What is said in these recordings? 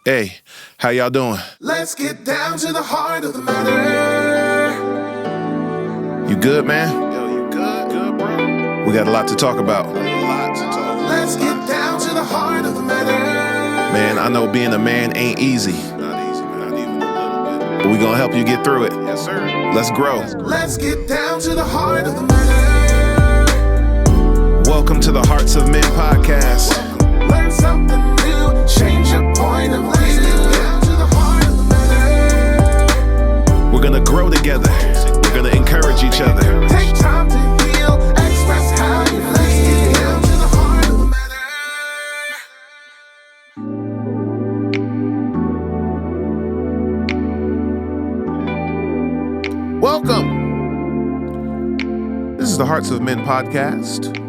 Hey, how y'all doing? Let's get down to the heart of the matter. You good, man? Yo, you good, bro? We got a lot to talk about. Let's get down to the heart of the matter. Man, I know being a man ain't easy, Not easy, not even a little bit. but we gonna help you get through it. Yes, sir. Let's grow. Let's get down to the heart of the matter. Welcome to the Hearts of Men podcast. Learn something new, change your point of view. Let's get down to the heart of the matter. We're gonna grow together. We're gonna encourage each other. Take time to heal, express how you feel. Let's get down to the heart of the matter. Welcome. This is the Hearts of Men podcast.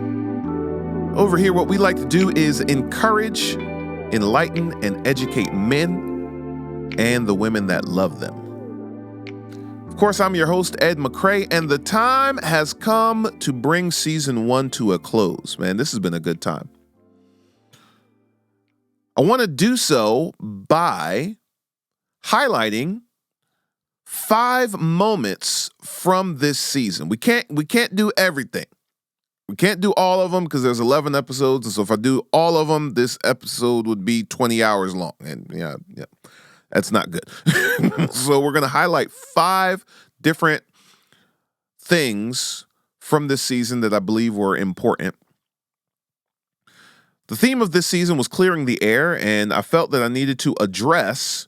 Over here, what we like to do is encourage, enlighten, and educate men and the women that love them. Of course, I'm your host, Ed McCrae, and the time has come to bring season 1 to a close. Man, this has been a good time. I want to do so by highlighting 5 moments from this season. We can't do everything. We can't do all of them because there's 11 episodes. And so if I do all of them, this episode would be 20 hours long. And yeah, that's not good. So we're going to highlight 5 different things from this season that I believe were important. The theme of this season was clearing the air, and I felt that I needed to address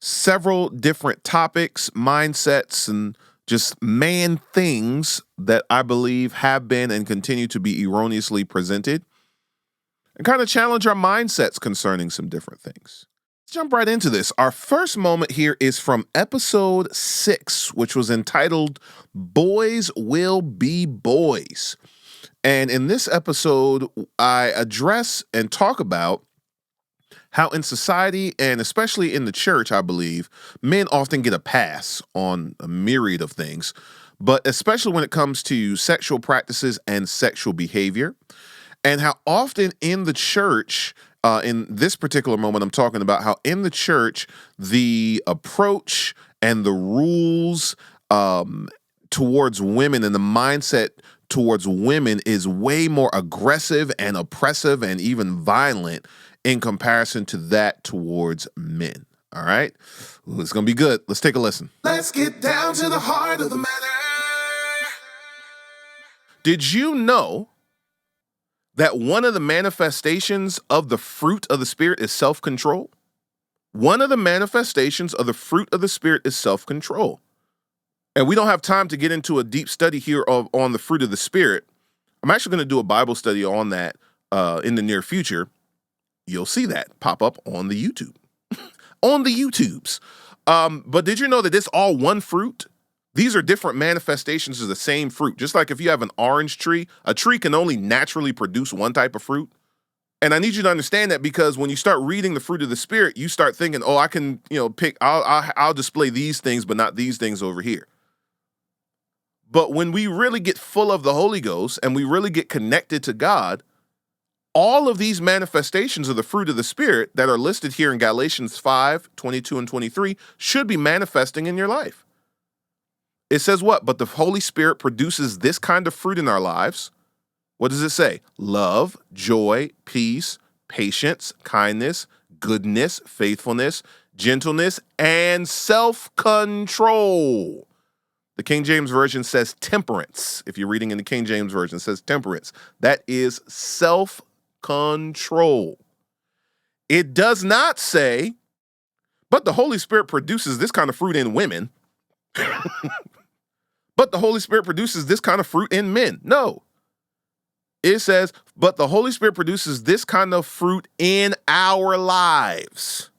several different topics, mindsets, and just man things that I believe have been and continue to be erroneously presented, and kind of challenge our mindsets concerning some different things. Let's jump right into this. Our first moment here is from episode 6, which was entitled Boys Will Be Boys. And in this episode, I address and talk about how in society, and especially in the church, I believe, men often get a pass on a myriad of things, but especially when it comes to sexual practices and sexual behavior, and how often in the church, in this particular moment, I'm talking about how in the church, the approach and the rules towards women and the mindset towards women is way more aggressive and oppressive and even violent in comparison to that towards men. All right? Ooh, it's going to be good. Let's take a listen. Let's get down to the heart of the matter. Did you know that one of the manifestations of the fruit of the Spirit is self-control? One of the manifestations of the fruit of the Spirit is self-control. And we don't have time to get into a deep study here on the fruit of the Spirit. I'm actually going to do a Bible study on that in the near future. You'll see that pop up on the YouTube. On the YouTubes. But did you know that it's all one fruit? These are different manifestations of the same fruit. Just like if you have an orange tree, a tree can only naturally produce one type of fruit. And I need you to understand that because when you start reading the fruit of the Spirit, you start thinking, oh, I can, pick, I'll display these things, but not these things over here. But when we really get full of the Holy Ghost and we really get connected to God, all of these manifestations of the fruit of the Spirit that are listed here in Galatians 5, 22 and 23 should be manifesting in your life. It says what? But the Holy Spirit produces this kind of fruit in our lives. What does it say? Love, joy, peace, patience, kindness, goodness, faithfulness, gentleness, and self-control. The King James Version says temperance. If you're reading in the King James Version, it says temperance. That is self-control. It does not say, but the Holy Spirit produces this kind of fruit in women. But the Holy Spirit produces this kind of fruit in men. No. It says, but the Holy Spirit produces this kind of fruit in our lives.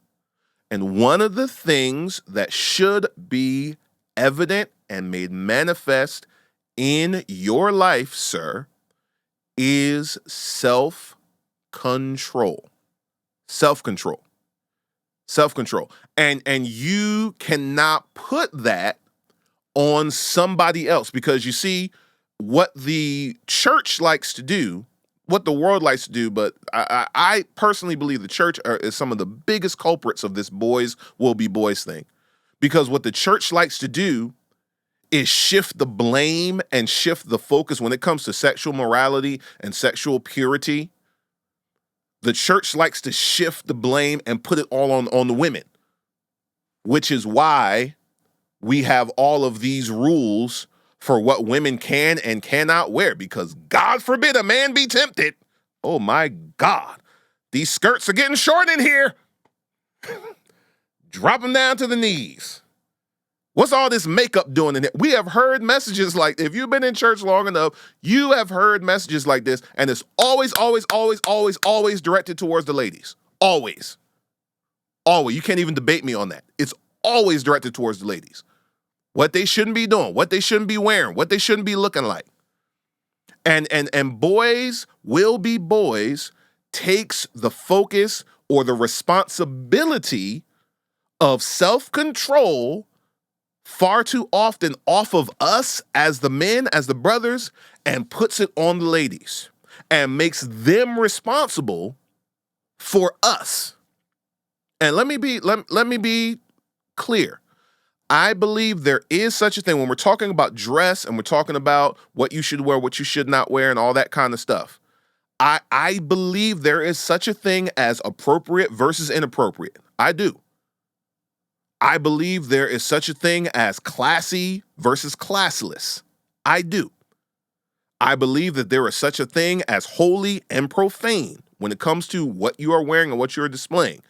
And one of the things that should be evident and made manifest in your life, sir, is self-control. Self-control. Self-control. And you cannot put that on somebody else because you see what the church likes to do, what the world likes to do, but I personally believe the church is some of the biggest culprits of this boys will be boys thing. Because what the church likes to do is shift the blame and shift the focus when it comes to sexual morality and sexual purity. The church likes to shift the blame and put it all on the women, which is why we have all of these rules for what women can and cannot wear, because God forbid a man be tempted. Oh my God, these skirts are getting short in here. Drop them down to the knees. What's all this makeup doing in it? We have heard messages like, if you've been in church long enough, you have heard messages like this, and it's always, always, always, always, always directed towards the ladies. Always. Always. You can't even debate me on that. It's always directed towards the ladies. What they shouldn't be doing, what they shouldn't be wearing, what they shouldn't be looking like. And boys will be boys takes the focus or the responsibility of self-control far too often off of us as the men, as the brothers, and puts it on the ladies and makes them responsible for us. And let me be clear. I believe there is such a thing when we're talking about dress and we're talking about what you should wear, what you should not wear, and all that kind of stuff. I believe there is such a thing as appropriate versus inappropriate. I do. I believe there is such a thing as classy versus classless. I do. I believe that there is such a thing as holy and profane when it comes to what you are wearing and what you are displaying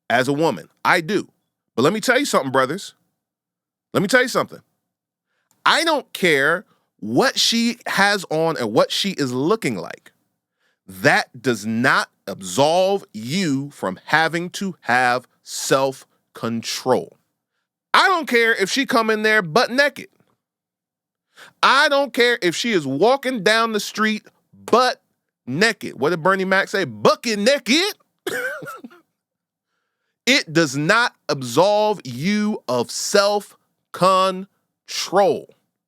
as a woman. I do. But let me tell you something, brothers. Let me tell you something. I don't care what she has on and what she is looking like. That does not absolve you from having to have self-control. I don't care if she come in there butt naked. I don't care if she is walking down the street butt naked. What did Bernie Mac say? Bucket naked. It does not absolve you of self-control.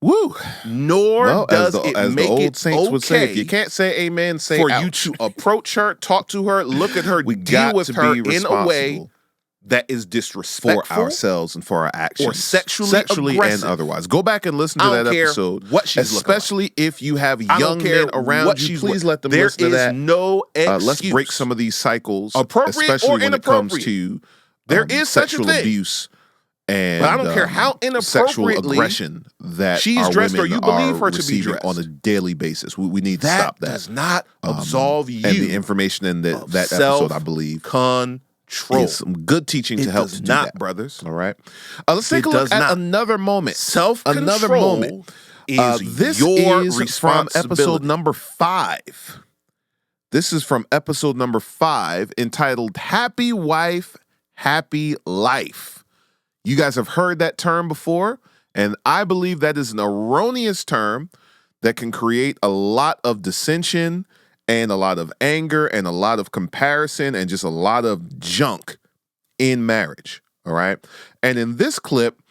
Woo. Nor does it make the old it saints okay would say, if you can't say amen, say for ouch. you to approach her, talk to her, look at her, We deal got with to her be in a way responsible that is disrespectful for ourselves and for our actions, or sexually and aggressive. otherwise. Go back and listen to I don't that care episode. what she's looking like. Especially if you have I young don't care men around what you, she's please let them there listen to is that. no excuse. Let's break some of these cycles, Appropriate especially or when it comes inappropriate. to There is such a sexual thing. abuse and But I don't care how sexual inappropriately aggression that she's our dressed or women you believe are her to be receiving dressed. on a daily basis. We need to That stop that. does not absolve you And the information in that episode, I believe, control. is some good teaching to help does to do not, that. brothers. All right. Let's take It a look does at not. another moment. Self-control Another moment. is This your is from responsibility. episode number 5. This is from episode number 5, entitled Happy Wife, Happy Life. You guys have heard that term before, and I believe that is an erroneous term that can create a lot of dissension and a lot of anger and a lot of comparison and just a lot of junk in marriage, all right? And in this clip,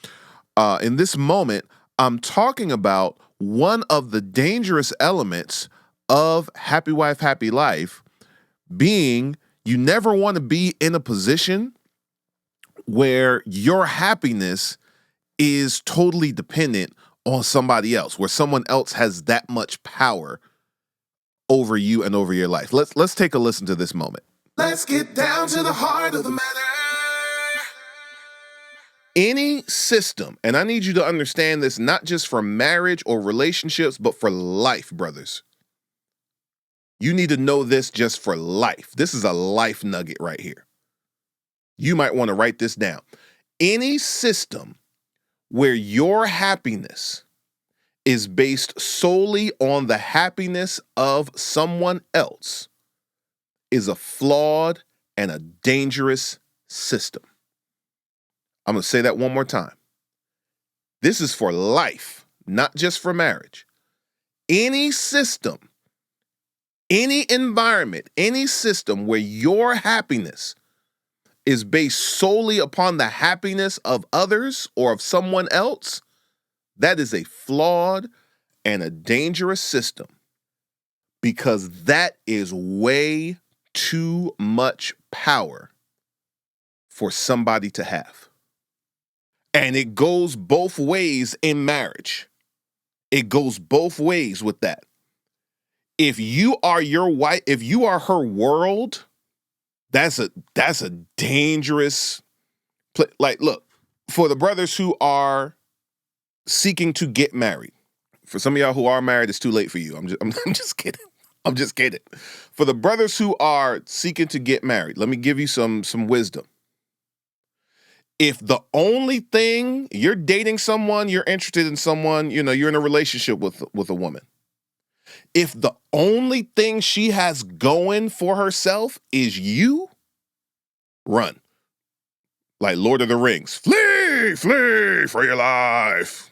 in this moment, I'm talking about one of the dangerous elements of Happy Wife, Happy Life being you never want to be in a position where your happiness is totally dependent on somebody else, where someone else has that much power over you and over your life. Let's take a listen to this moment. Let's get down to the heart of the matter. Any system, and I need you to understand this not just for marriage or relationships, but for life, brothers. You need to know this just for life. This is a life nugget right here. You might want to write this down. Any system where your happiness is based solely on the happiness of someone else is a flawed and a dangerous system. I'm going to say that one more time. This is for life, not just for marriage. Any system, any environment, any system where your happiness is based solely upon the happiness of others or of someone else, that is a flawed and a dangerous system. because that is way too much power for somebody to have. And it goes both ways in marriage. It goes both ways with that. If you are your wife, if you are her world, that's a dangerous like, look, for the brothers who are seeking to get married, for some of y'all who are married, it's too late for you. I'm just kidding. I'm just kidding. For the brothers who are seeking to get married, let me give you some wisdom. If the only thing you're dating someone, you're interested in someone, you're in a relationship with a woman. If the only thing she has going for herself is you, run. Like Lord of the Rings, flee for your life.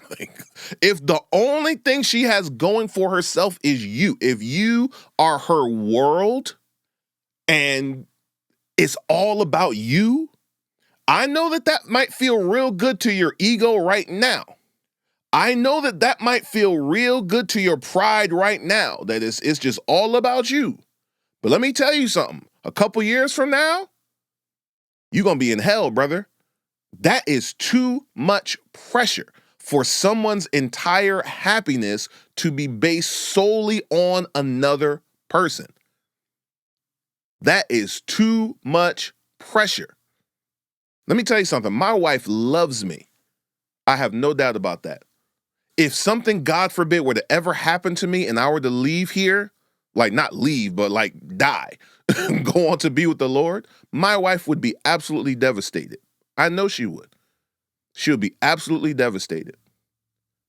If the only thing she has going for herself is you, if you are her world and it's all about you, I know that might feel real good to your ego right now. I know that might feel real good to your pride right now, that it's just all about you. But let me tell you something. A couple years from now, you're going to be in hell, brother. That is too much pressure for someone's entire happiness to be based solely on another person. That is too much pressure. Let me tell you something. My wife loves me. I have no doubt about that. If something, God forbid, were to ever happen to me and I were to leave here, like not leave, but like die, go on to be with the Lord, my wife would be absolutely devastated. I know she would. She would be absolutely devastated.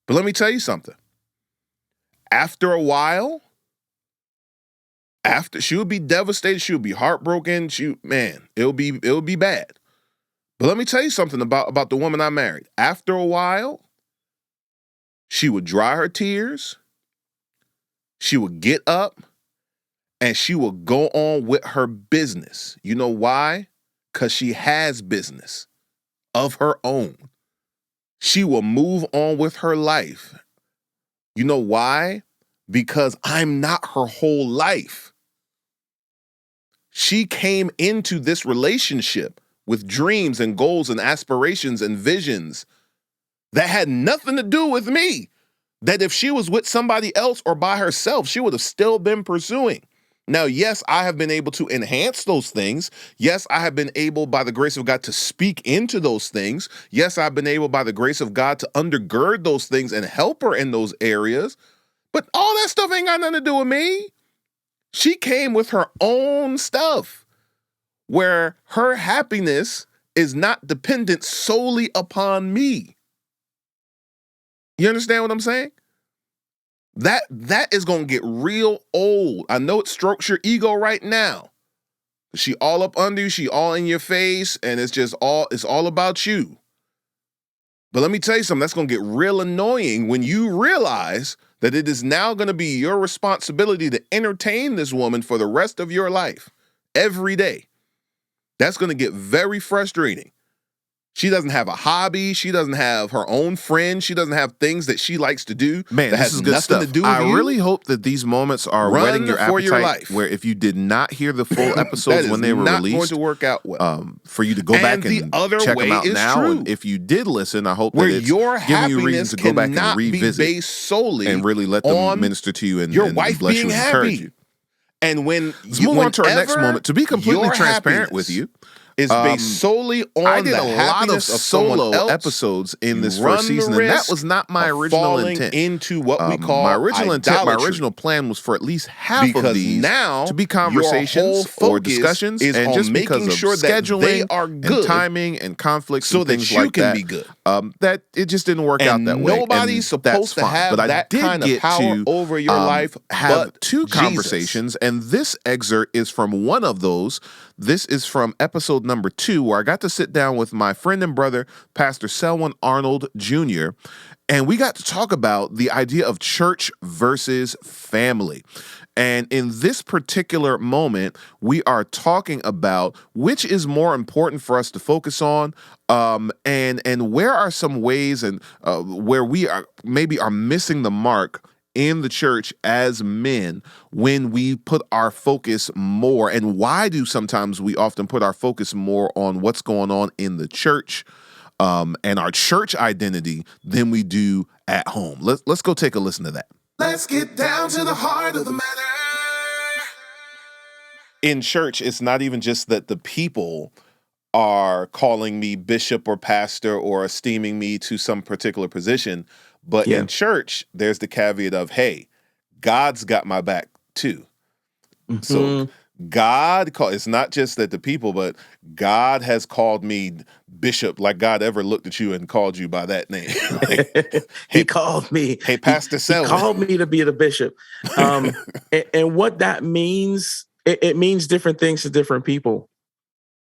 But let me tell you something. After a while, she would be devastated. She would be heartbroken. It'll be bad. But let me tell you something about the woman I married. After a while, she would dry her tears. She would get up and she would go on with her business. You know why? Because she has business of her own. She will move on with her life. You know why? Because I'm not her whole life. She came into this relationship with dreams and goals and aspirations and visions that had nothing to do with me. That if she was with somebody else or by herself, she would have still been pursuing. Now, yes, I have been able to enhance those things. Yes, I have been able, by the grace of God, to speak into those things. Yes, I've been able, by the grace of God, to undergird those things and help her in those areas. But all that stuff ain't got nothing to do with me. She came with her own stuff, where her happiness is not dependent solely upon me. You understand what I'm saying? That is going to get real old. I know it strokes your ego right now. She all up under you, she all in your face, and it's all about you. But let me tell you something, that's going to get real annoying when you realize that it is now going to be your responsibility to entertain this woman for the rest of your life, every day. That's going to get very frustrating. She doesn't have a hobby. She doesn't have her own friends. She doesn't have things that she likes to do. Man, that this has is good nothing stuff. to do with I you. really hope that these moments are whetting your for appetite. your life. Where if you did not hear the full episodes when they were not released, going to work out well. For you to go back the and other check them way out is now. true. And if you did listen, I hope Where that it's your giving you reason happiness to go back and cannot be revisit based solely and really let them on minister to you and your and wife bless being you and encourage happy. you. And Let's move on to our next moment. To be completely your transparent with happiness you, is based solely on I did the a lot of happiness of someone solo else, episodes in you this run first the season, and that risk was not my of original falling intent. into what we call my original intent, my idolatry. original plan was for at least half Because of these now to be your conversations whole or focus discussions, is and on just making because of sure that scheduling they are and good timing and conflicts so and that things you like can that, be good. that it just didn't work out And that way. nobody's And supposed that's to fine. have But I that did kind of get power to over your life have but two Jesus. conversations, and this excerpt is from one of those. This is from episode number 2, where I got to sit down with my friend and brother, Pastor Selwyn Arnold Jr., and we got to talk about the idea of church versus family. And in this particular moment, we are talking about which is more important for us to focus on, and where are some ways and where we are maybe are missing the mark in the church as men when we put our focus more, and why do sometimes we often put our focus more on what's going on in the church and our church identity than we do at home? Let's go take a listen to that. Let's get down to the heart of the matter. In church, it's not even just that the people are calling me bishop or pastor or esteeming me to some particular position, but in church, there's the caveat of, hey, God's got my back too. So it's not just that the people, but God has called me bishop, like God ever looked at you and called you by that name. He called me. Hey, Pastor Selwyn. He called me to be the bishop. And what that means, it means different things to different people.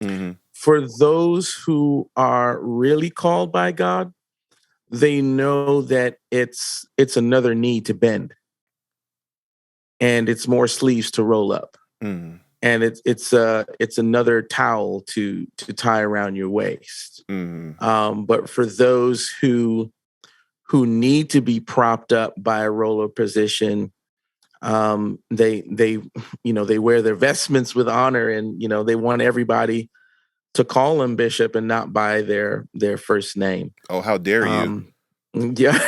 Mm-hmm. For those who are really called by God, they know that it's another knee to bend, and it's more sleeves to roll up, and it's another towel to tie around your waist. But for those who need to be propped up by a roller position, they wear their vestments with honor, and they want everybody to call them bishop and not by their first name. Oh, how dare you? Yeah,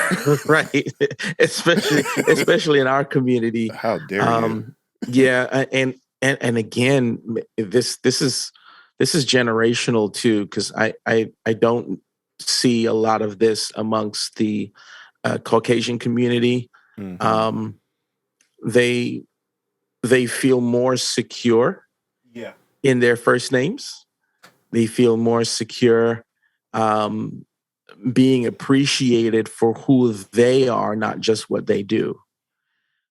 right. especially in our community. How dare you? Yeah, and again, this is generational too, because I don't see a lot of this amongst the Caucasian community. They feel more secure in their first names. They feel more secure being appreciated for who they are, not just what they do.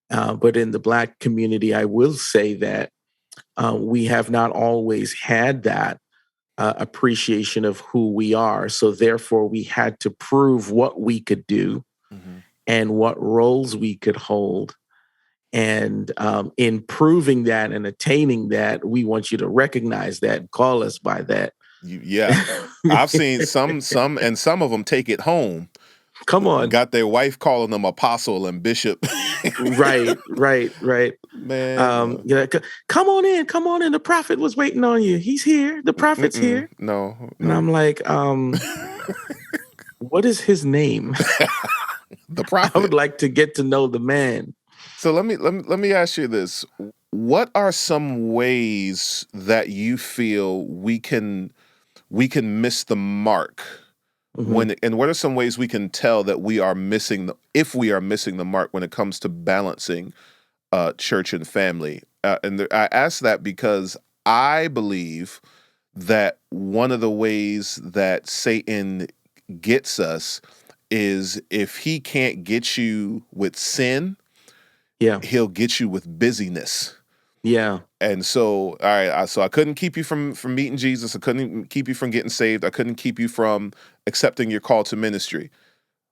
But in the Black community, I will say that we have not always had that appreciation of who we are. So therefore, we had to prove what we could do and what roles we could hold. And in proving that and attaining that, we want you to recognize that and call us by that. I've seen some, and some of them take it home. Come on. Got their wife calling them apostle and bishop. Right. Man. Come on in. The prophet was waiting on you. He's here. The prophet's here. No. And I'm like, what is his name? The prophet. I would like to get to know the man. So let me ask you this. What are some ways that you feel we can miss the mark and what are some ways we can tell that we are missing if we are missing the mark when it comes to balancing church and family? I ask that because I believe that one of the ways that Satan gets us is if he can't get you with sin, he'll get you with busyness. Yeah. And so, all right, so I couldn't keep you from meeting Jesus. I couldn't keep you from getting saved. I couldn't keep you from accepting your call to ministry.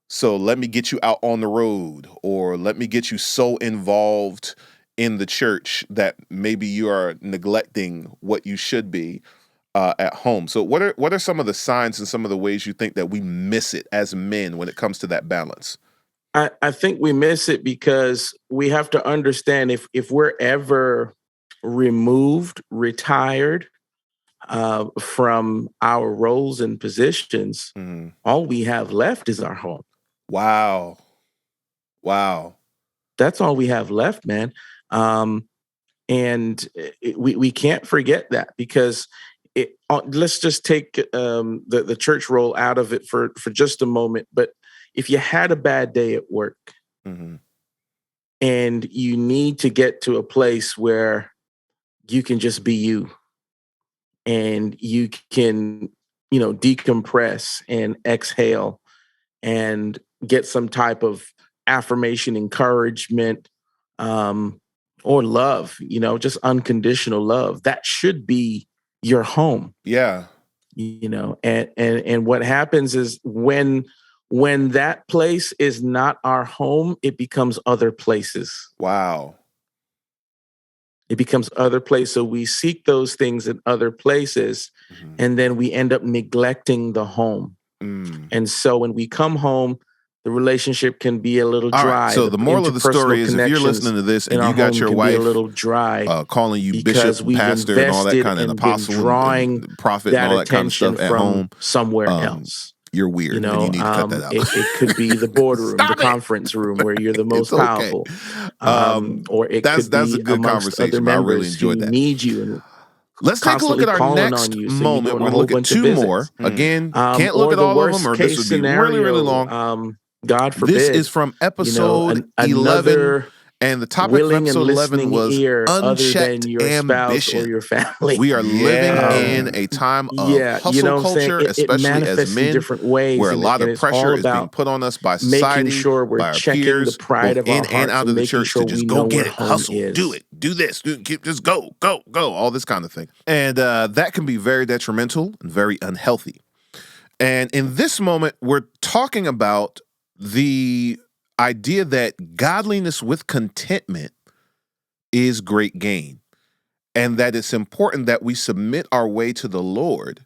So let me get you out on the road, or let me get you so involved in the church that maybe you are neglecting what you should be at home. So what are some of the signs and some of the ways you think that we miss it as men when it comes to that balance? I think we miss it because we have to understand if we're ever removed, retired from our roles and positions, all we have left is our home. Wow. That's all we have left, man. And we can't forget that, because let's just take the church role out of it for just a moment. But if you had a bad day at work and you need to get to a place where you can just be you and you can, decompress and exhale and get some type of affirmation, encouragement, or love, just unconditional love, that should be your home. Yeah. And what happens is when that place is not our home, it becomes other places. Wow. It becomes other places. So we seek those things in other places, and then we end up neglecting the home. And so when we come home, the relationship can be a little All dry. right. So the moral of the story is, if you're listening to this and you got your wife a little dry calling you because bishop, we've pastor, and all that invested kind of and apostle been drawing and prophet and that all that kind of attention stuff at from home, somewhere else. you're weird and you need to cut that out. It could be the boardroom, the Stop it. conference room where you're the most It's okay. powerful, or it That's could be a good amongst other conversation. I really members who enjoyed that. need you and Let's take a look constantly at our calling next on you. So moment. you're We're doing going a to whole look at bunch two of visits. more. Again, can't look Or at the all of worst them, or case this would be scenario, really, really long. God forbid. This is from episode 11, another and the topic of willing and episode 11 listening was ear other unchecked than your spouse or ambition. your family. We are living Yeah. in a time of Yeah, hustle you know what I'm saying? culture, It especially as manifests in men, different ways, where a and lot of it's all pressure is being about put on us by making society, sure we're by our checking peers, the pride both of our in and hearts out and of the making church, sure to just we go know get where it, home hustle, is. do it, do this, just go, all this kind of thing. And that can be very detrimental and very unhealthy. And in this moment, we're talking about the idea that godliness with contentment is great gain, and that it's important that we submit our way to the Lord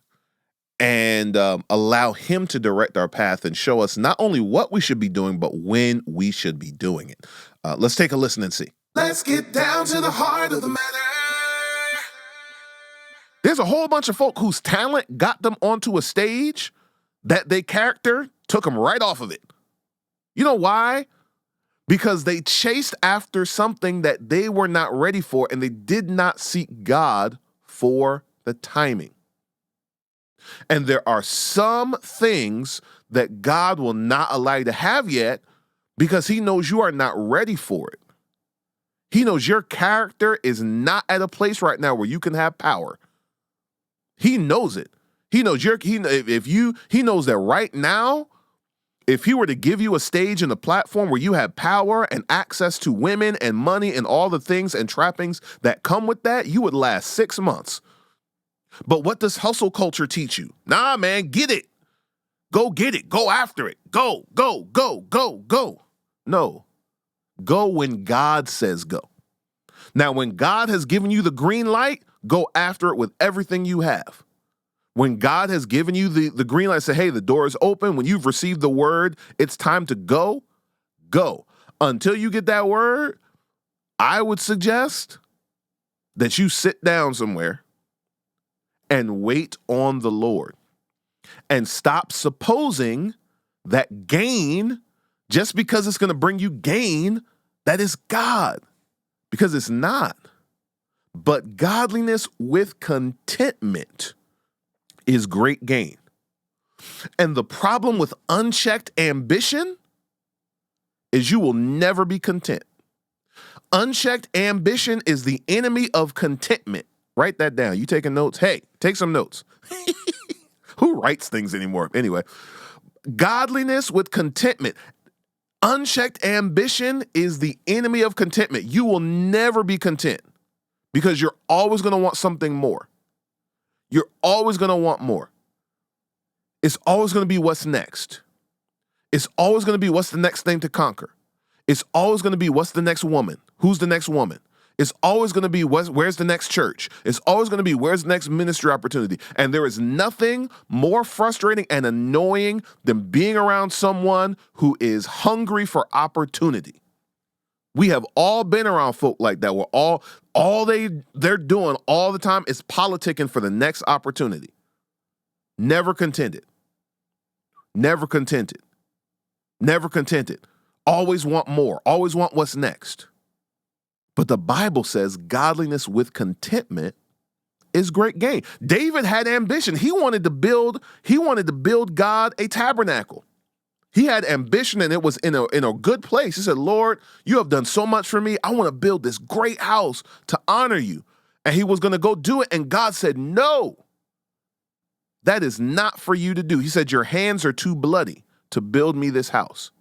and allow Him to direct our path and show us not only what we should be doing, but when we should be doing it. Let's take a listen and see. Let's get down to the heart of the matter. There's a whole bunch of folk whose talent got them onto a stage that their character took them right off of it. You know why? Because they chased after something that they were not ready for, and they did not seek God for the timing. And there are some things that God will not allow you to have yet because He knows you are not ready for it. He knows your character is not at a place right now where you can have power. He knows it. He knows he knows that right now, if He were to give you a stage and a platform where you have power and access to women and money and all the things and trappings that come with that, you would last 6 months. But what does hustle culture teach you? Nah, man, get it. Go get it. Go after it. Go. No. Go when God says go. Now, when God has given you the green light, go after it with everything you have. When God has given you the green light, say, hey, the door is open. When you've received the word, it's time to go. Go. Until you get that word, I would suggest that you sit down somewhere and wait on the Lord. And stop supposing that gain, just because it's going to bring you gain, that is God. Because it's not. But godliness with contentment is great gain. And the problem with unchecked ambition is you will never be content. Unchecked ambition is the enemy of contentment. Write that down. You taking notes? Hey, take some notes. Who writes things anymore? Anyway, godliness with contentment. Unchecked ambition is the enemy of contentment. You will never be content because you're always going to want something more. You're always going to want more. It's always going to be what's next. It's always going to be what's the next thing to conquer. It's always going to be what's the next woman? Who's the next woman? It's always going to be where's the next church? It's always going to be where's the next ministry opportunity? And there is nothing more frustrating and annoying than being around someone who is hungry for opportunity. We have all been around folk like that where all they're doing all the time is politicking for the next opportunity. Never contented. Never contented. Never contented. Always want more. Always want what's next. But the Bible says godliness with contentment is great gain. David had ambition. He wanted to build God a tabernacle. He had ambition, and it was in a good place. He said, Lord, you have done so much for me. I want to build this great house to honor you. And he was going to go do it. And God said, no, that is not for you to do. He said, your hands are too bloody to build me this house.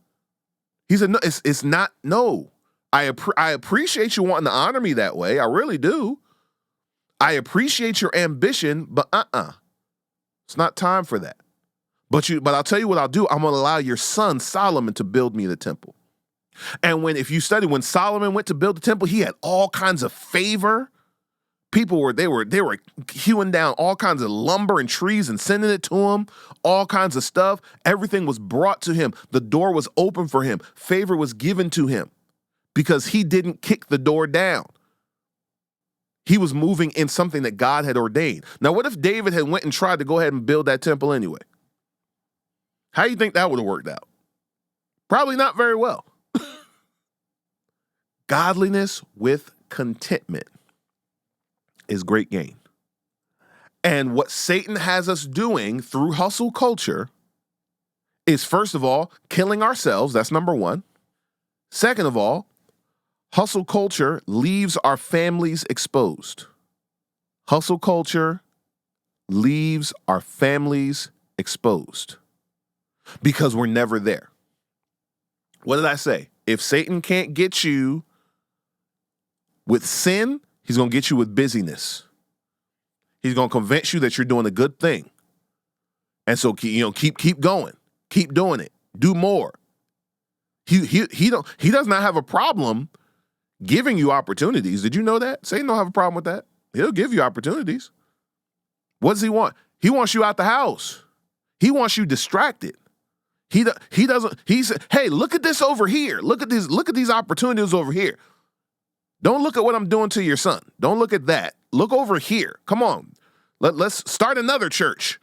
He said, no, it's not, no. I appreciate you wanting to honor me that way. I really do. I appreciate your ambition, but it's not time for that. But I'll tell you what I'll do. I'm going to allow your son Solomon to build me the temple. And if you study, when Solomon went to build the temple, he had all kinds of favor. People were hewing down all kinds of lumber and trees and sending it to him, all kinds of stuff. Everything was brought to him. The door was open for him. Favor was given to him because he didn't kick the door down. He was moving in something that God had ordained. Now, what if David had went and tried to go ahead and build that temple anyway? How do you think that would have worked out? Probably not very well. Godliness with contentment is great gain. And what Satan has us doing through hustle culture is, first of all, killing ourselves. That's number one. Second of all, hustle culture leaves our families exposed. Hustle culture leaves our families exposed because we're never there. What did I say? If Satan can't get you with sin, he's going to get you with busyness. He's going to convince you that you're doing a good thing. And so, keep going. Keep doing it. Do more. He does not have a problem giving you opportunities. Did you know that? Satan don't have a problem with that. He'll give you opportunities. What does he want? He wants you out the house. He wants you distracted. He doesn't. He said, "Hey, look at this over here. Look at these opportunities over here. Don't look at what I'm doing to your son. Don't look at that. Look over here. Come on. Let's start another church.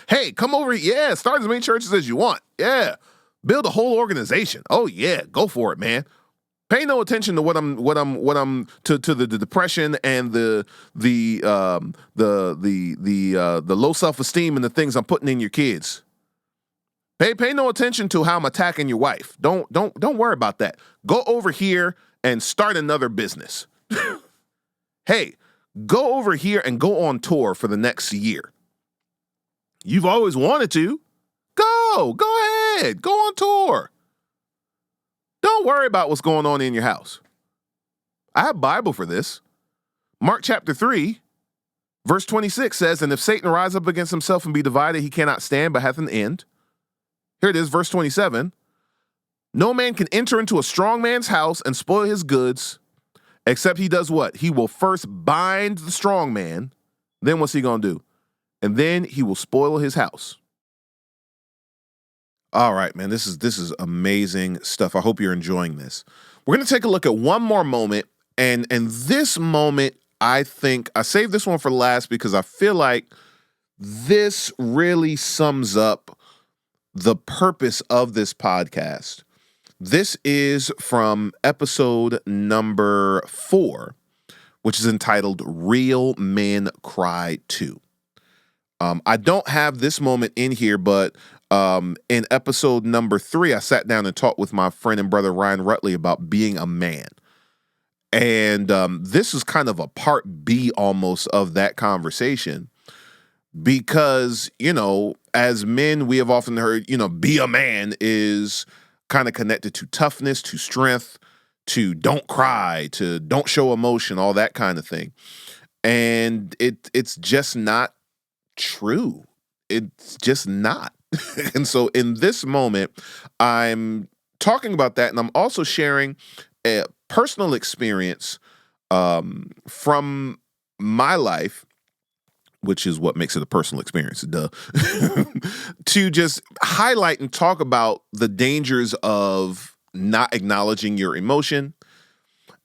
Hey, come over here. Yeah, start as many churches as you want. Yeah, build a whole organization. Oh yeah, go for it, man. Pay no attention to what I'm to the depression and the low self-esteem and the things I'm putting in your kids. Pay no attention to how I'm attacking your wife. Don't worry about that. Go over here and start another business. Hey, go over here and go on tour for the next year. You've always wanted to. Go ahead. Go on tour. Don't worry about what's going on in your house. I have Bible for this. Mark chapter 3, verse 26 says, "And if Satan rise up against himself and be divided, he cannot stand, but hath an end." Here it is, verse 27. "No man can enter into a strong man's house and spoil his goods, except he does what? He will first bind the strong man. Then what's he going to do? And then he will spoil his house." All right, man, this is amazing stuff. I hope you're enjoying this. We're going to take a look at one more moment. And this moment, I think, I saved this one for last because I feel like this really sums up the purpose of this podcast. This is from episode number 4, which is entitled "Real Men Cry Too." I don't have this moment in here, but in episode number 3, I sat down and talked with my friend and brother Ryan Rutley about being a man. And this is kind of a part B almost of that conversation because, as men, we have often heard, be a man is kind of connected to toughness, to strength, to don't cry, to don't show emotion, all that kind of thing. And it's just not true. It's just not. And so in this moment, I'm talking about that, and I'm also sharing a personal experience from my life, which is what makes it a personal experience, duh, to just highlight and talk about the dangers of not acknowledging your emotion.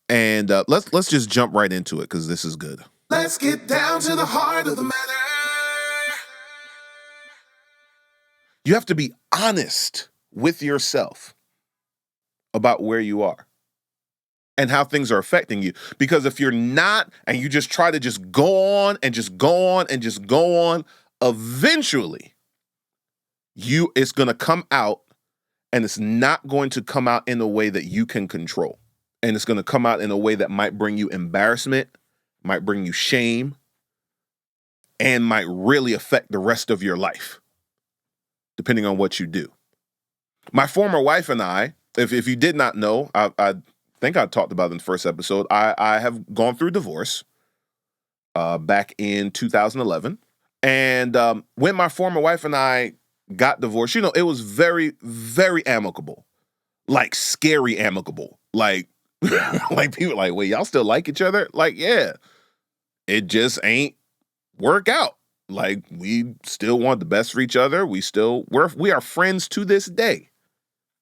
And let's just jump right into it because this is good. Let's get down to the heart of the matter. You have to be honest with yourself about where you are and how things are affecting you. Because if you're not, and you just try to just go on and just go on and just go on, eventually it's going to come out, and it's not going to come out in a way that you can control. And it's going to come out in a way that might bring you embarrassment, might bring you shame, and might really affect the rest of your life, depending on what you do. My former wife and I, if you did not know, I think I talked about it in the first episode, I have gone through divorce back in 2011. And when my former wife and I got divorced, it was very, very amicable, like scary amicable. Like, like people like, wait, y'all still like each other? Like, yeah. it just ain't work out. Like, we still want the best for each other. We are friends to this day.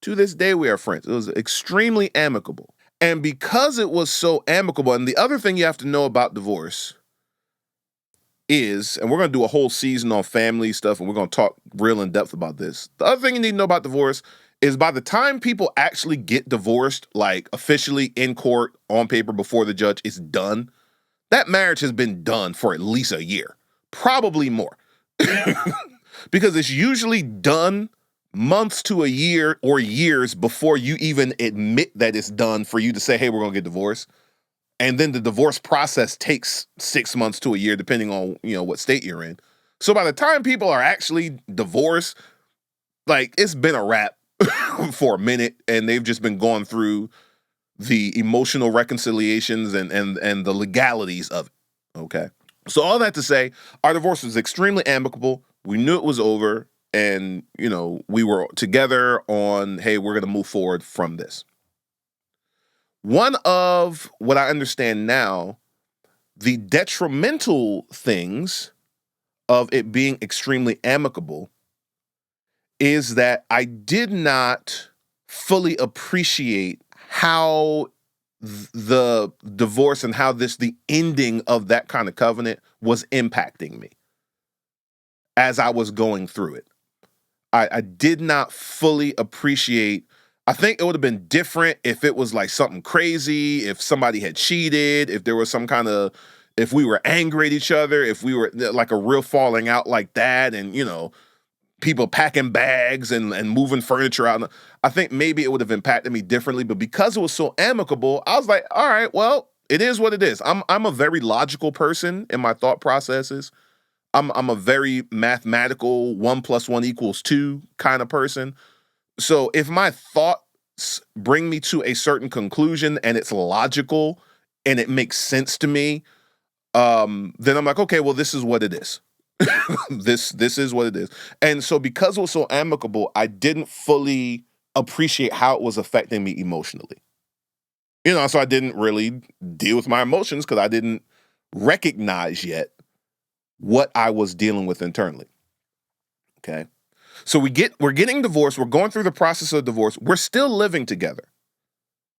To this day, we are friends. It was extremely amicable. And because it was so amicable, and the other thing you have to know about divorce is, and we're going to do a whole season on family stuff, and we're going to talk real in depth about this. The other thing you need to know about divorce is by the time people actually get divorced, like officially in court on paper before the judge is done, that marriage has been done for at least a year, probably more. Because it's usually done months to a year or years before you even admit that it's done for you to say, hey, we're going to get divorced. And then the divorce process takes 6 months to a year, depending on, what state you're in. So by the time people are actually divorced, like, it's been a wrap for a minute, and they've just been going through the emotional reconciliations and the legalities of it. Okay. So all that to say, our divorce was extremely amicable. We knew it was over, and, we were together on, hey, we're going to move forward from this. One of what I understand now, the detrimental things of it being extremely amicable is that I did not fully appreciate how the divorce and how the ending of that kind of covenant was impacting me as I was going through it. I did not fully appreciate. I think it would have been different if it was like something crazy, if somebody had cheated, if there was some kind of, if we were angry at each other, if we were like a real falling out like that, and, people packing bags and moving furniture out. I think maybe it would have impacted me differently, but because it was so amicable, I was like, all right, well, it is what it is. I'm a very logical person in my thought processes. I'm a very mathematical 1 + 1 = 2 kind of person. So if my thoughts bring me to a certain conclusion and it's logical and it makes sense to me, then I'm like, okay, well, this is what it is. This is what it is. And so because it was so amicable, I didn't fully appreciate how it was affecting me emotionally. So I didn't really deal with my emotions because I didn't recognize yet what I was dealing with internally. Okay. So we're getting divorced. We're going through the process of divorce. We're still living together.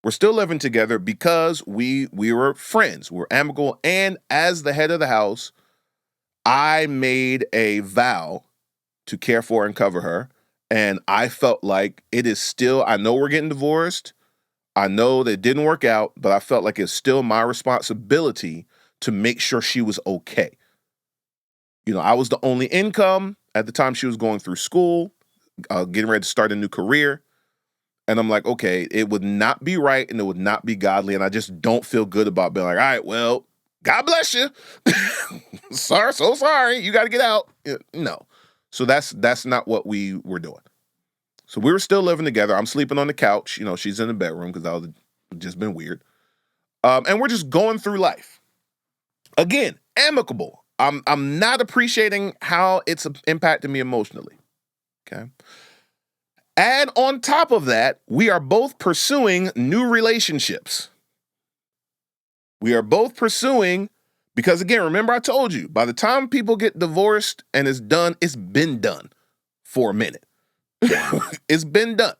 We're still living together because we were friends. We're amicable. And as the head of the house, I made a vow to care for and cover her. And I felt like it is still, I know we're getting divorced. I know that it didn't work out, but I felt like it's still my responsibility to make sure she was okay. I was the only income at the time she was going through school, getting ready to start a new career. And I'm like, okay, it would not be right and it would not be godly. And I just don't feel good about being like, all right, well, God bless you. So sorry. You got to get out. No. So that's not what we were doing. So we were still living together. I'm sleeping on the couch. She's in the bedroom because that was just been weird. And we're just going through life. Again, amicable. I'm not appreciating how it's impacting me emotionally. Okay. And on top of that, we are both pursuing new relationships. We are both pursuing, because again, remember I told you, by the time people get divorced and it's done, it's been done for a minute. It's been done.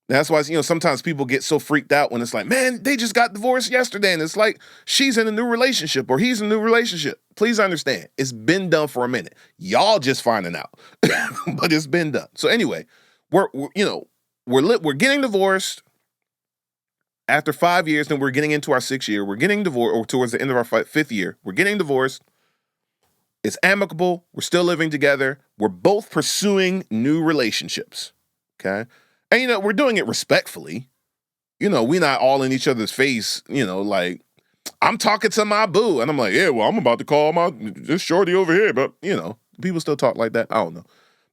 That's why, sometimes people get so freaked out when it's like, man, they just got divorced yesterday. And it's like, she's in a new relationship or he's in a new relationship. Please understand, it's been done for a minute. Y'all just finding out, but it's been done. So anyway, we're getting divorced after 5 years. Then we're getting into our 6th year. We're getting divorced, or towards the end of our 5th year, we're getting divorced. It's amicable. We're still living together. We're both pursuing new relationships. Okay. And, we're doing it respectfully. We're not all in each other's face, like, I'm talking to my boo. And I'm like, yeah, well, I'm about to call this shorty over here. But, people still talk like that. I don't know.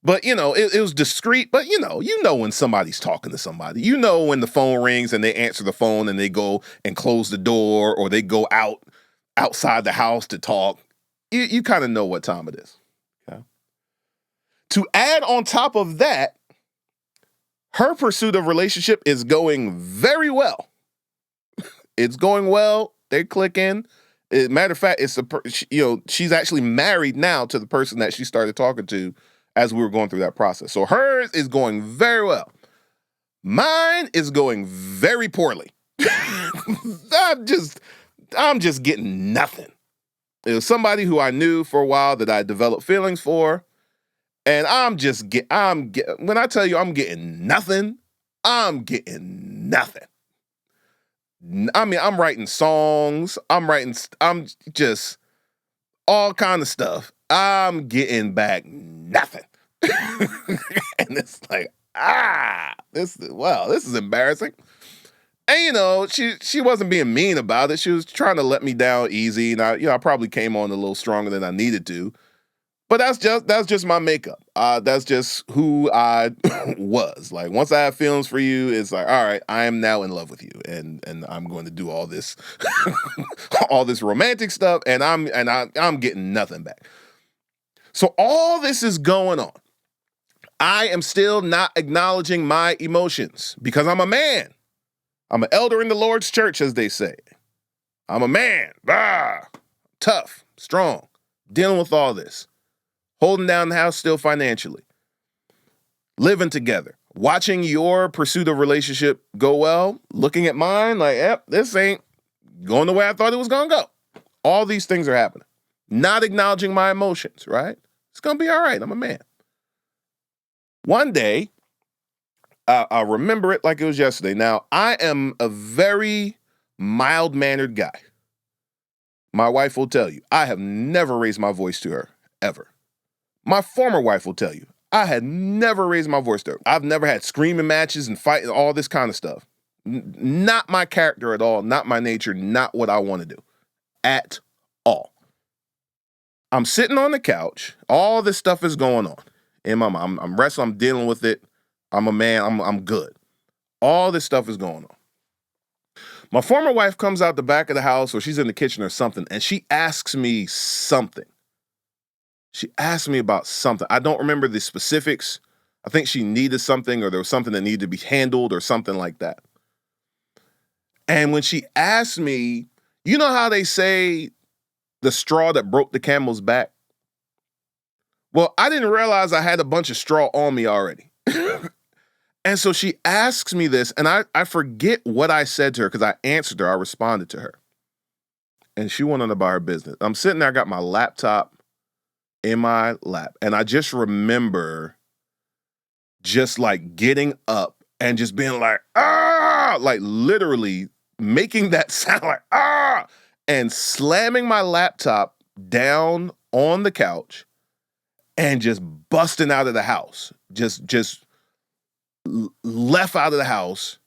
But, it was discreet. But, when somebody's talking to somebody. When the phone rings and they answer the phone and they go and close the door or they go outside the house to talk. You kind of know what time it is. Okay? To add on top of that, her pursuit of relationship is going very well. It's going well. They're clicking. Matter of fact, she's actually married now to the person that she started talking to as we were going through that process. So hers is going very well. Mine is going very poorly. I'm just getting nothing. It was somebody who I knew for a while that I developed feelings for, and when I tell you I'm getting nothing, I'm getting nothing. I mean, I'm writing songs, I'm just all kind of stuff. I'm getting back nothing. And it's like, this is embarrassing. And she wasn't being mean about it. She was trying to let me down easy, and I probably came on a little stronger than I needed to. But that's just my makeup. That's just who I was. Like, once I have feelings for you, it's like, all right, I am now in love with you, and I'm going to do all this all this romantic stuff, and I'm getting nothing back. So all this is going on. I am still not acknowledging my emotions because I'm a man. I'm an elder in the Lord's church, as they say. I'm a man. Tough, strong, dealing with all this. Holding down the house still financially. Living together. Watching your pursuit of relationship go well. Looking at mine like, yep, this ain't going the way I thought it was going to go. All these things are happening. Not acknowledging my emotions, right? It's going to be all right. I'm a man. One day, I remember it like it was yesterday. Now, I am a very mild-mannered guy. My wife will tell you, I have never raised my voice to her, ever. My former wife will tell you, I had never raised my voice to her. I've never had screaming matches and fighting, all this kind of stuff. Not my character at all, not my nature, not what I want to do. At all. I'm sitting on the couch. All this stuff is going on in my mind. I'm wrestling, I'm dealing with it. I'm a man, I'm good. All this stuff is going on. My former wife comes out the back of the house, or she's in the kitchen or something, and she asks me something. She asked me about something. I don't remember the specifics. I think she needed something, or there was something that needed to be handled or something like that. And when she asked me, you know how they say the straw that broke the camel's back? Well, I didn't realize I had a bunch of straw on me already. And so she asks me this, and I forget what I said to her because I answered her. I responded to her. And she went on about her business. I'm sitting there, I got my laptop in my lap. And I just remember just like getting up and just being like, like literally making that sound like, and slamming my laptop down on the couch and just busting out of the house. Just left out of the house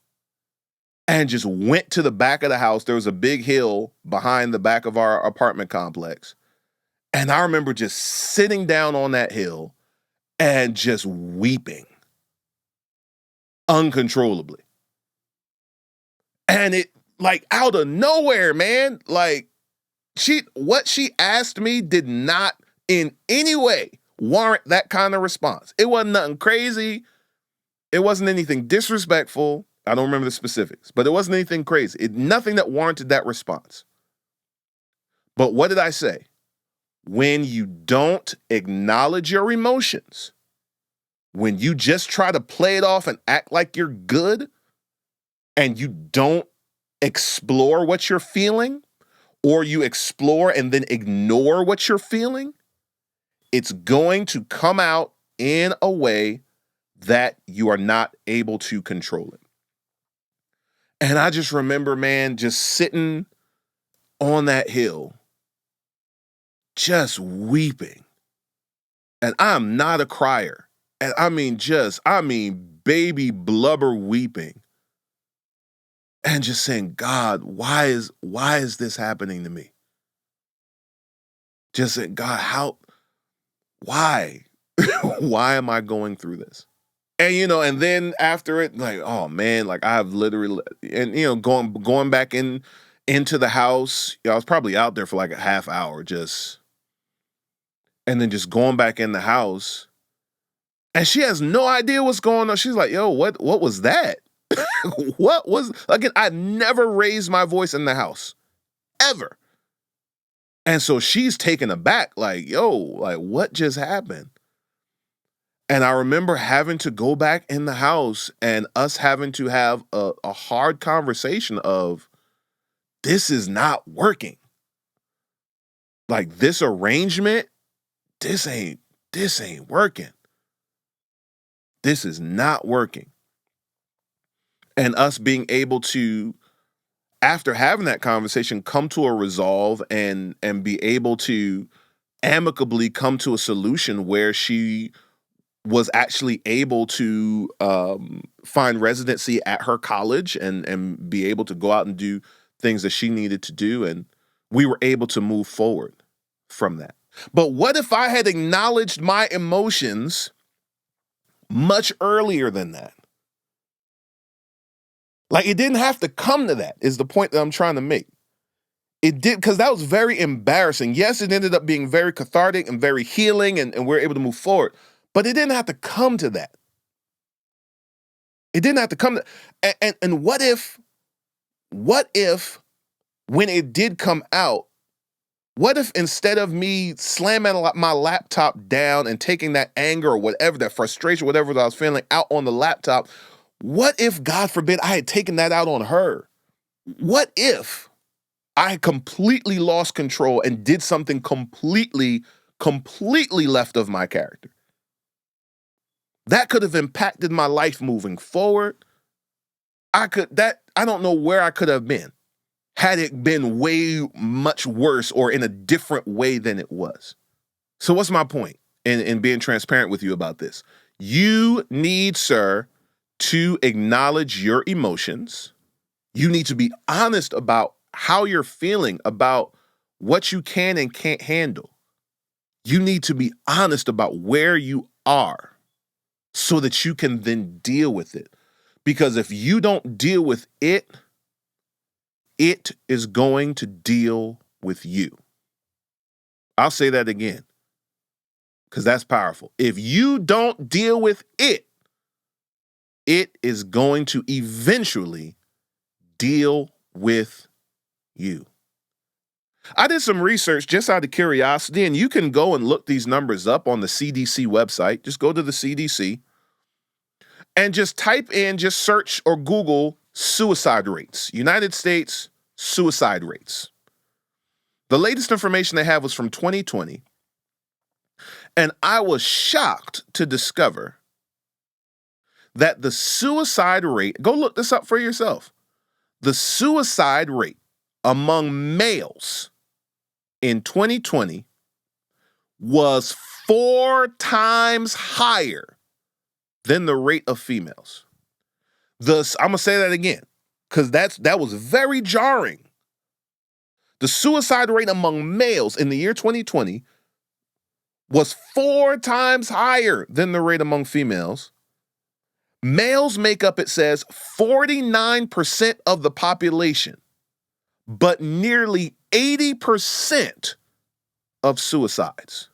and just went to the back of the house. There was a big hill behind the back of our apartment complex. And I remember just sitting down on that hill and just weeping uncontrollably. And it, like, out of nowhere, man, like, what she asked me did not in any way warrant that kind of response. It wasn't nothing crazy. It wasn't anything disrespectful. I don't remember the specifics, but it wasn't anything crazy. Nothing that warranted that response. But what did I say? When you don't acknowledge your emotions, when you just try to play it off and act like you're good, and you don't explore what you're feeling, or you explore and then ignore what you're feeling, it's going to come out in a way that you are not able to control it. And I just remember, man, just sitting on that hill, just weeping. And I'm not a crier. And I mean baby blubber weeping. And just saying, God, why is this happening to me? Just saying, God, why? Why am I going through this? And, and then after it, like, oh man, like I've literally, and, going back into the house, I was probably out there for like a half hour and then just going back in the house, and she has no idea what's going on. She's like, yo, what was that? Again, I never raised my voice in the house, ever. And so she's taken aback, like, yo, like, what just happened? And I remember having to go back in the house and us having to have a hard conversation of, this is not working. Like, this arrangement, this ain't working. This is not working. And us being able to, after having that conversation, come to a resolve and be able to amicably come to a solution where she was actually able to find residency at her college and be able to go out and do things that she needed to do. And we were able to move forward from that. But what if I had acknowledged my emotions much earlier than that? Like, it didn't have to come to that, is the point that I'm trying to make. It did, because that was very embarrassing. Yes, it ended up being very cathartic and very healing, and we're able to move forward. But it didn't have to come to that. It didn't have to come to, and what if when it did come out, what if instead of me slamming my laptop down and taking that anger or whatever, that frustration, whatever that I was feeling out on the laptop, what if, God forbid, I had taken that out on her? What if I completely lost control and did something completely left of my character? That could have impacted my life moving forward. I don't know where I could have been had it been way much worse or in a different way than it was. So what's my point in being transparent with you about this? You need, sir, to acknowledge your emotions. You need to be honest about how you're feeling, about what you can and can't handle. You need to be honest about where you are so that you can then deal with it. Because if you don't deal with it, it is going to deal with you. I'll say that again, because that's powerful. If you don't deal with it, it is going to eventually deal with you. I did some research just out of curiosity, and you can go and look these numbers up on the CDC website. Just go to the CDC and just type in, just search or Google suicide rates, United States suicide rates. The latest information they have was from 2020, and I was shocked to discover that the suicide rate, go look this up for yourself, the suicide rate among males in 2020 was 4 times higher than the rate of females. I'm going to say that again, because that was very jarring. The suicide rate among males in the year 2020 was 4 times higher than the rate among females. Males make up, it says, 49% of the population, but nearly 80% of suicides.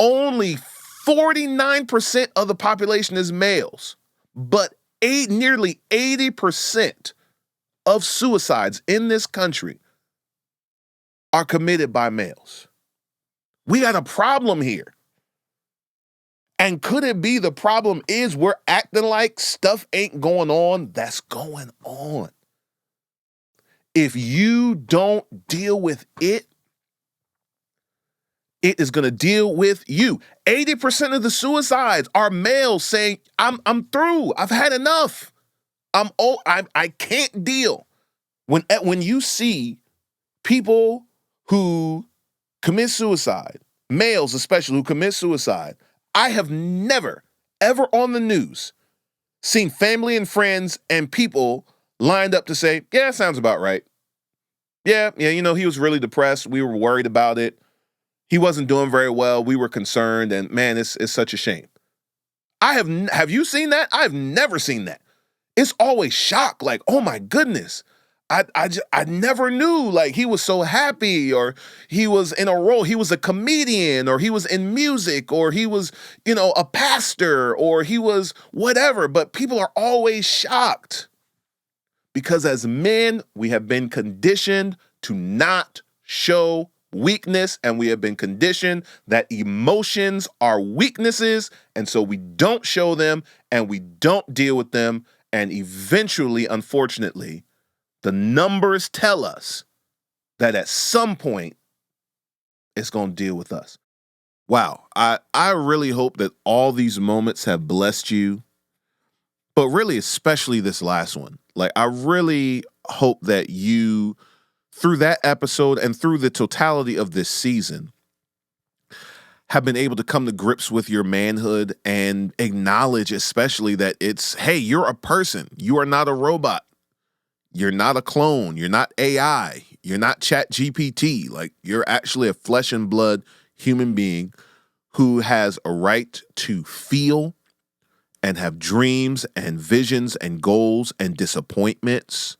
Only 49% of the population is males, but nearly 80% of suicides in this country are committed by males. We got a problem here. And could it be the problem is we're acting like stuff ain't going on? That's going on. If you don't deal with it, it is going to deal with you. 80% of the suicides are males saying, I'm through. I've had enough. I can't deal. When you see people who commit suicide, males especially who commit suicide, I have never, ever on the news seen family and friends and people lined up to say, yeah, sounds about right. Yeah, he was really depressed. We were worried about it. He wasn't doing very well. We were concerned, and man, it's such a shame. Have you seen that? I've never seen that. It's always shock, like, oh my goodness. I never knew, like, he was so happy, or he was in a role, he was a comedian, or he was in music, or he was, a pastor, or he was whatever, but people are always shocked because as men, we have been conditioned to not show weakness, and we have been conditioned that emotions are weaknesses, and so we don't show them and we don't deal with them, and eventually, unfortunately, the numbers tell us that at some point it's going to deal with us. Wow, I really hope that all these moments have blessed you, but really especially this last one. Like, I really hope that you, through that episode and through the totality of this season, have been able to come to grips with your manhood and acknowledge especially that it's, hey, you're a person. You are not a robot. You're not a clone. You're not AI. You're not ChatGPT. Like, you're actually a flesh and blood human being who has a right to feel and have dreams and visions and goals and disappointments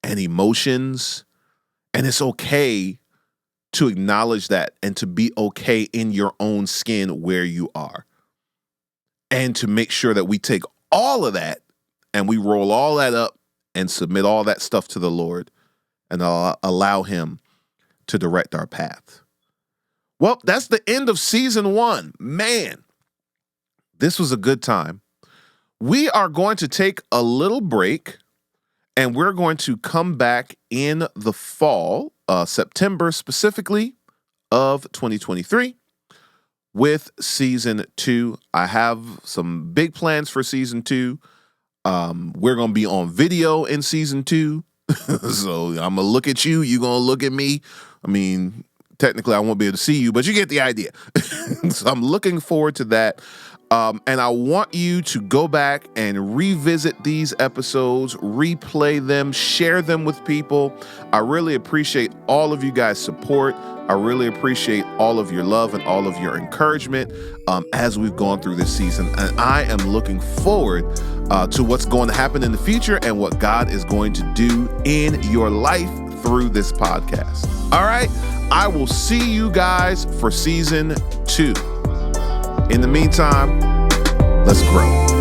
and emotions. And it's okay to acknowledge that and to be okay in your own skin where you are. And to make sure that we take all of that and we roll all that up and submit all that stuff to the Lord and allow him to direct our path. Well, that's the end of season 1. Man, this was a good time. We are going to take a little break, and we're going to come back in the fall, September specifically, of 2023 with season 2. I have some big plans for season 2. We're going to be on video in season 2. So I'm going to look at you. You're going to look at me. I mean, technically I won't be able to see you, but you get the idea. So I'm looking forward to that. And I want you to go back and revisit these episodes, replay them, share them with people. I really appreciate all of you guys' support. I really appreciate all of your love and all of your encouragement as we've gone through this season. And I am looking forward to what's going to happen in the future and what God is going to do in your life through this podcast. All right, I will see you guys for season 2. In the meantime, let's grow.